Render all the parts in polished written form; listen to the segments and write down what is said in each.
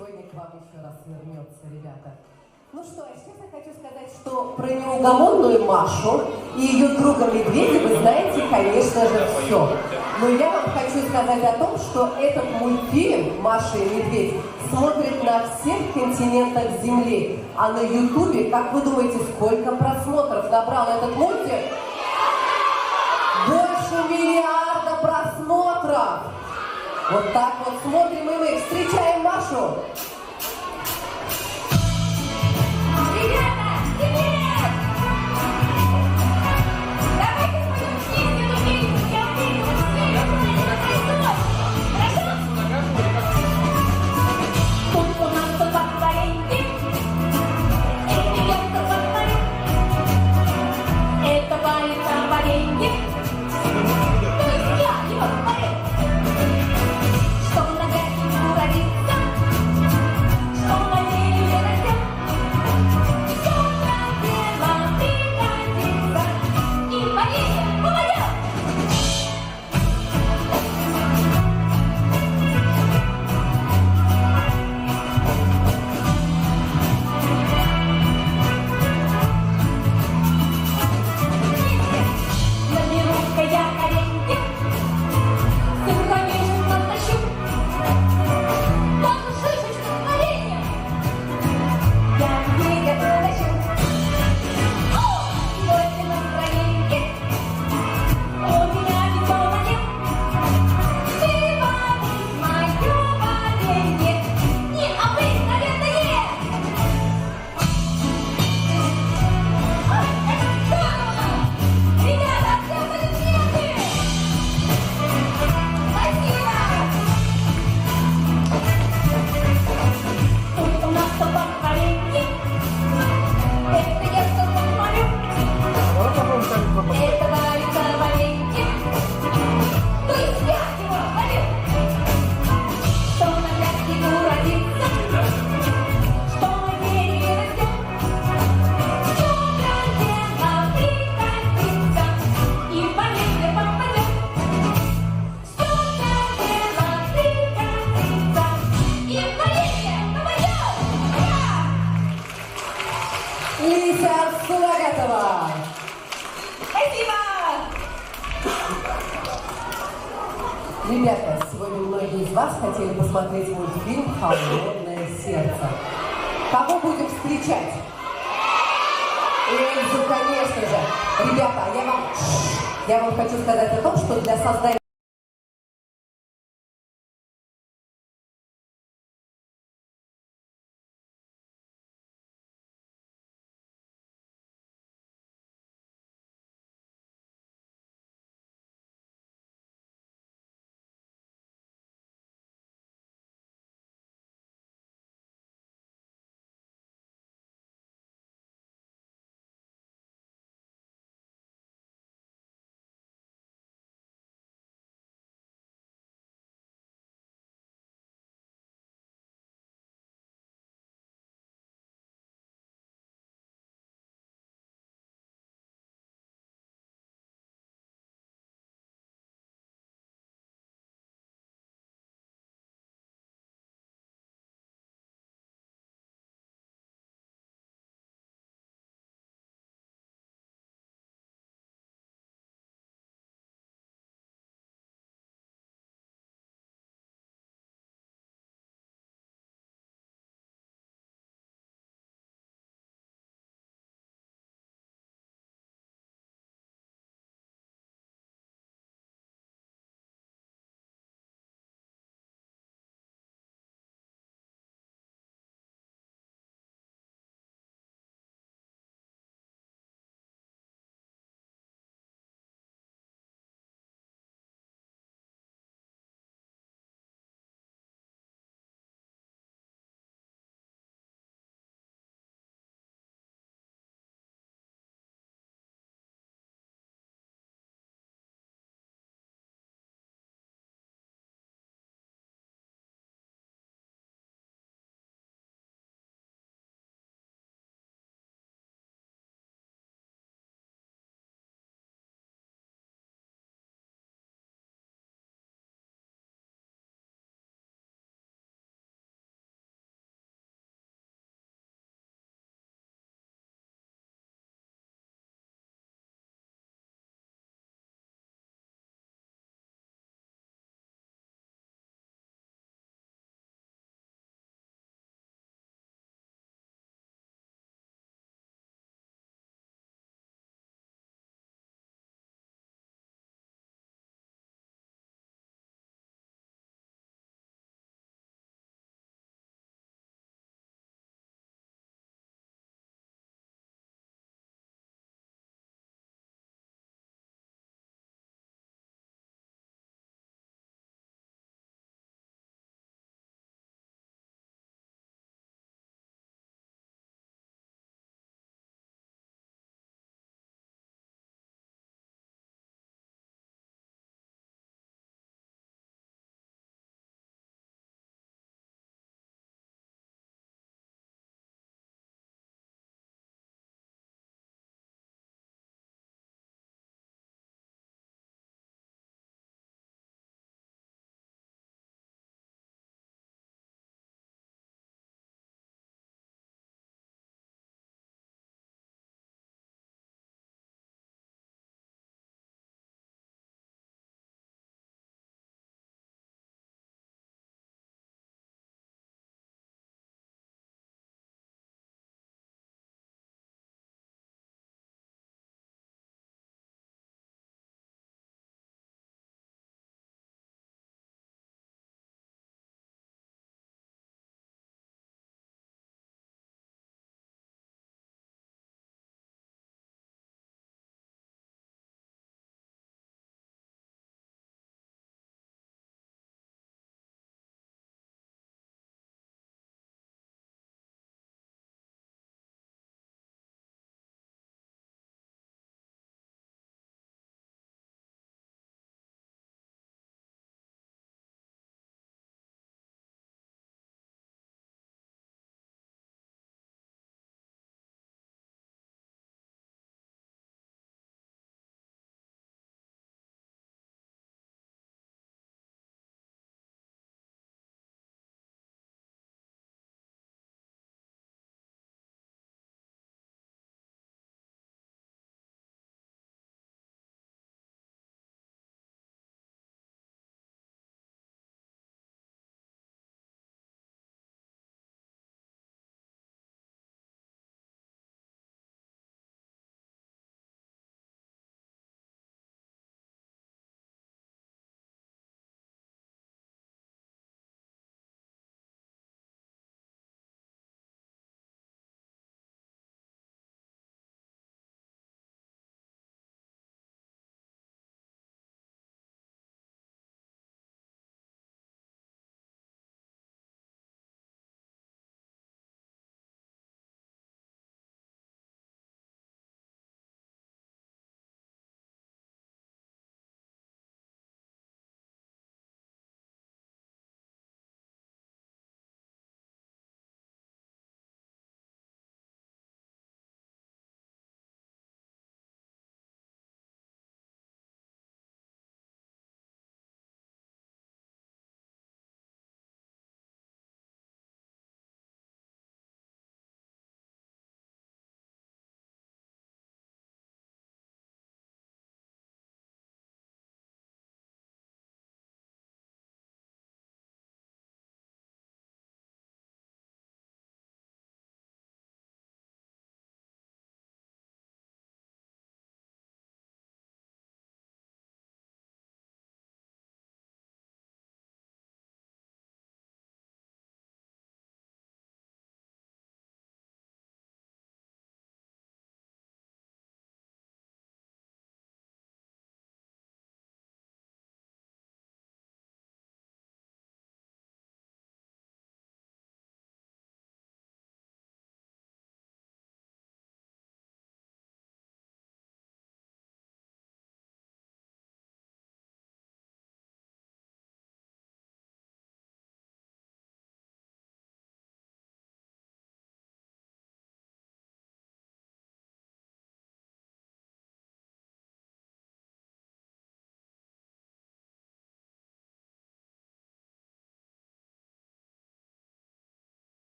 сегодня к вам еще раз вернется, ребята. Ну что, сейчас я хочу сказать, что про неугомонную Машу и ее друга Медведя вы знаете, конечно же, все. Но я вам хочу сказать о том, что этот мультфильм «Маша и Медведь» смотрит на всех континентах Земли. А на Ютубе, как вы думаете, сколько просмотров набрал этот мультик? Больше миллиарда просмотров! Вот так вот смотрим и мы встречаем Машу! Лися Сулагатова. Спасибо! Ребята, сегодня многие из вас хотели посмотреть мультфильм «Холодное сердце». Кого будем встречать? Эльзу, конечно же. Ребята, я вам хочу сказать о том, что для создания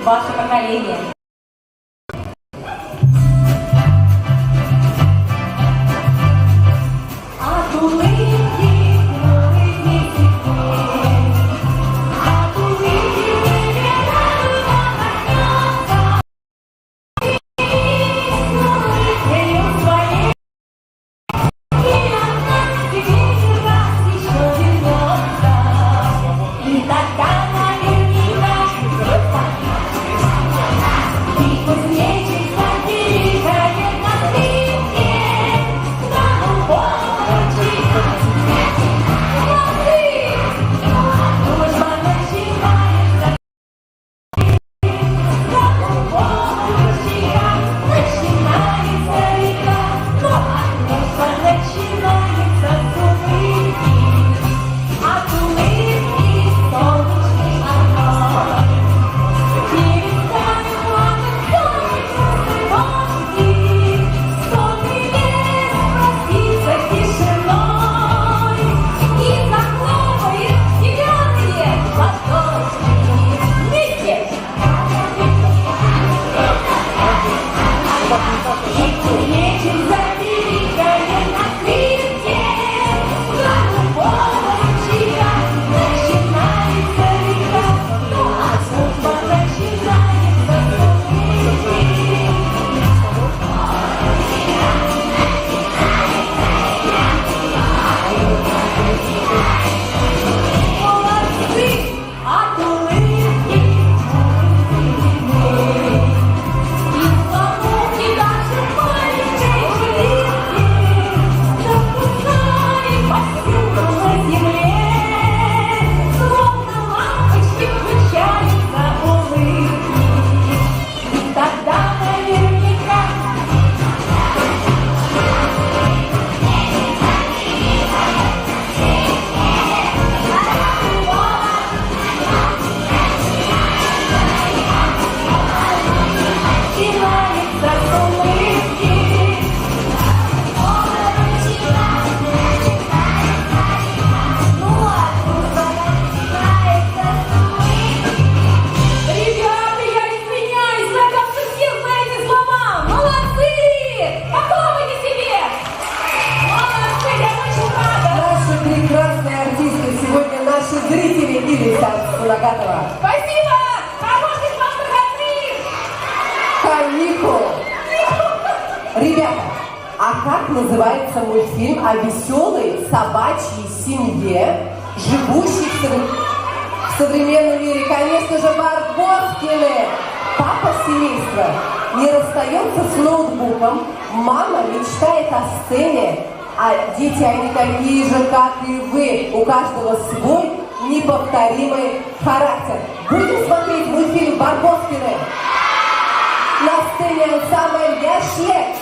ваше поколение. Зрители Илиса Нагатова. Спасибо! Хороших вам выходных! Каникул! Ребята, а как называется мультфильм о веселой собачьей семье, живущей в современном мире? Конечно же, Барбоскины. Папа семейства не расстается с ноутбуком, мама мечтает о сцене, а дети, они такие же, как и вы. У каждого свой неповторимый характер. Будем смотреть мультфильм «Барбоскины». На сцене ансамбль «Я Шрек».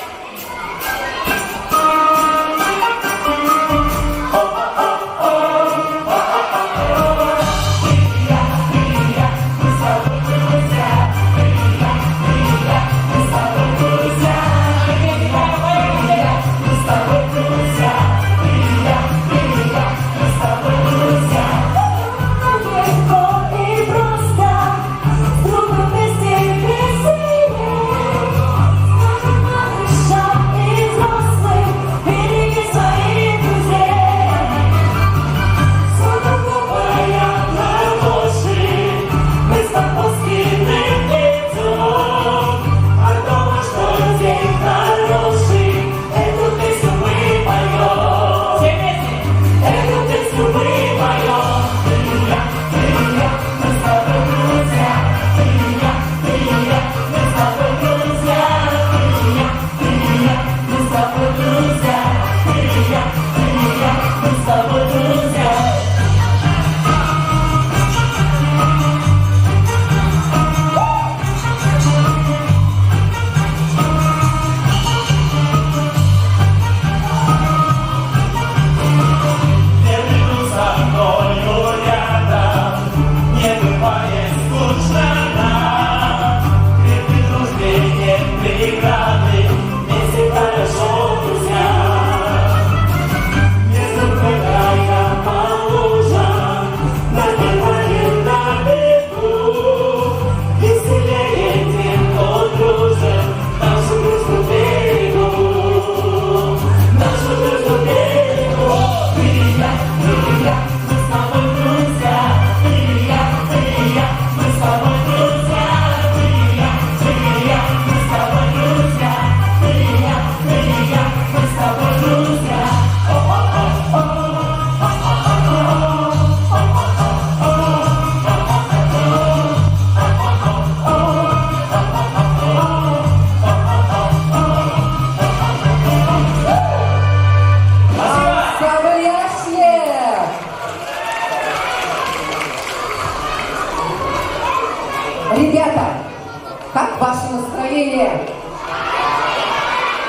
Как ваше настроение?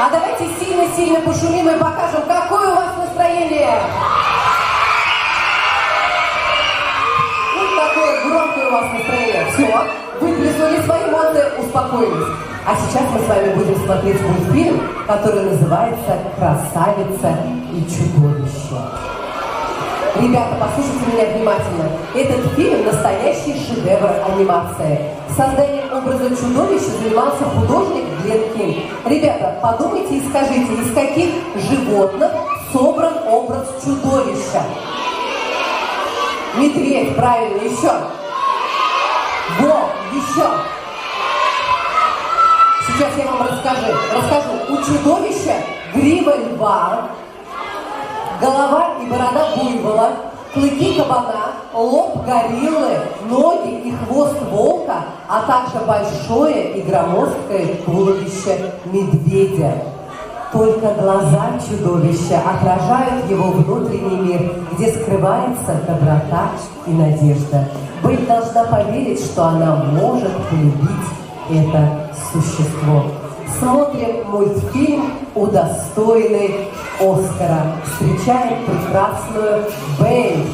А давайте сильно-сильно пошумим и покажем, какое у вас настроение. Вот такое громкое у вас настроение. Все, выплеснули свои эмоции, успокоились. А сейчас мы с вами будем смотреть мультфильм, который называется «Красавица и чудовище». Ребята, послушайте меня внимательно. Этот фильм – настоящий шедевр анимации. Созданием образа чудовища занимался художник Глен Кинг. Ребята, подумайте и скажите, из каких животных собран образ чудовища? Медведь, правильно, еще. Волк, еще. Сейчас я вам расскажу. У чудовища грива льва, голова и борода буйвола, клыки кабана, лоб гориллы, ноги и хвост волка, а также большое и громоздкое туловище медведя. Только глаза чудовища отражают его внутренний мир, где скрывается доброта и надежда. Быть должна поверить, что она может полюбить это существо. Смотрим мультфильм, удостоенный Оскара. Встречаем прекрасную Бэй.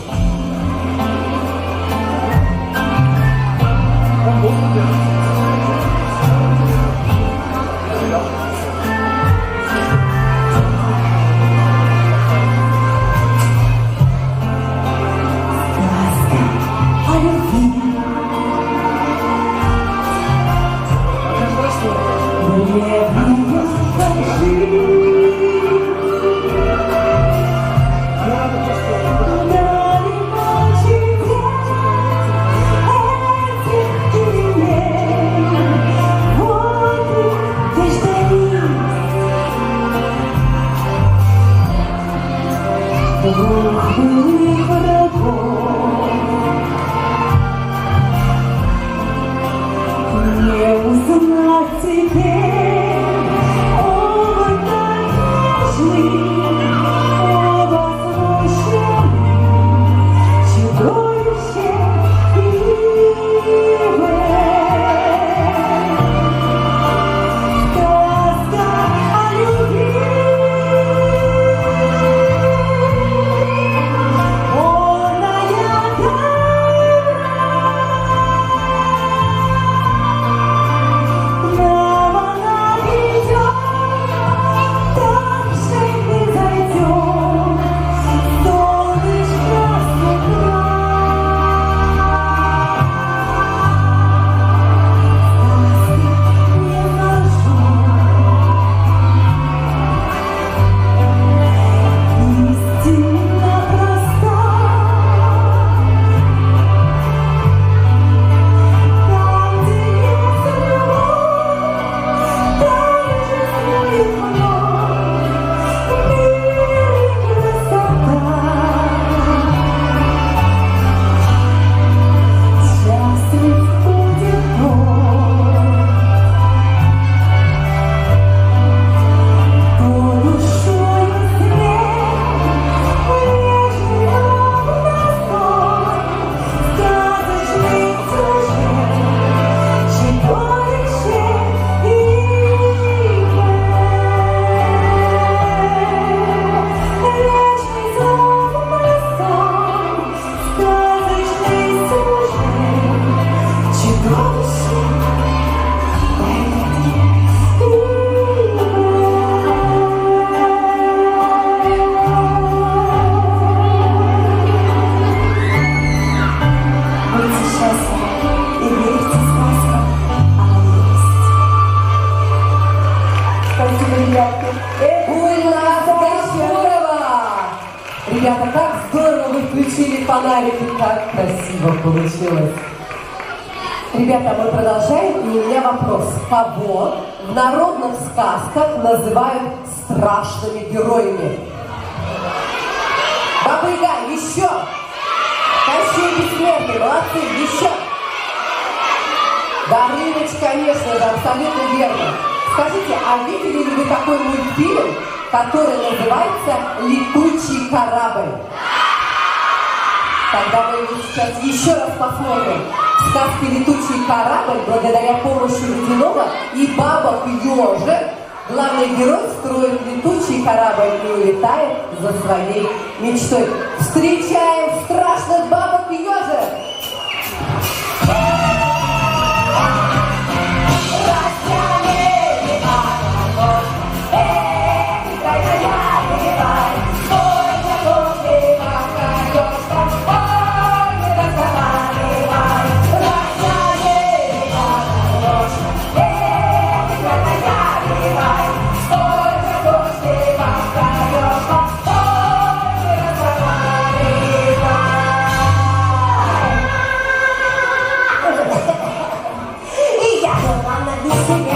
Ребята, как здорово вы включили фонарики, как красиво получилось. Ребята, мы продолжаем, и у меня вопрос. Кого в народных сказках называют страшными героями? Баба Яга, еще! Кощей Бессмертный, молодцы, еще! Горыныч, конечно же, абсолютно верно. Скажите, а видели ли вы такой мультфильм, который называется «Летучий корабль»? Тогда мы его сейчас еще раз посмотрим. В сказке «Летучий корабль» благодаря помощи водяного и бабок-ежек, главный герой строит летучий корабль и улетает за своей мечтой. Встречаем страшных бабок-ежек! И я была на веселе.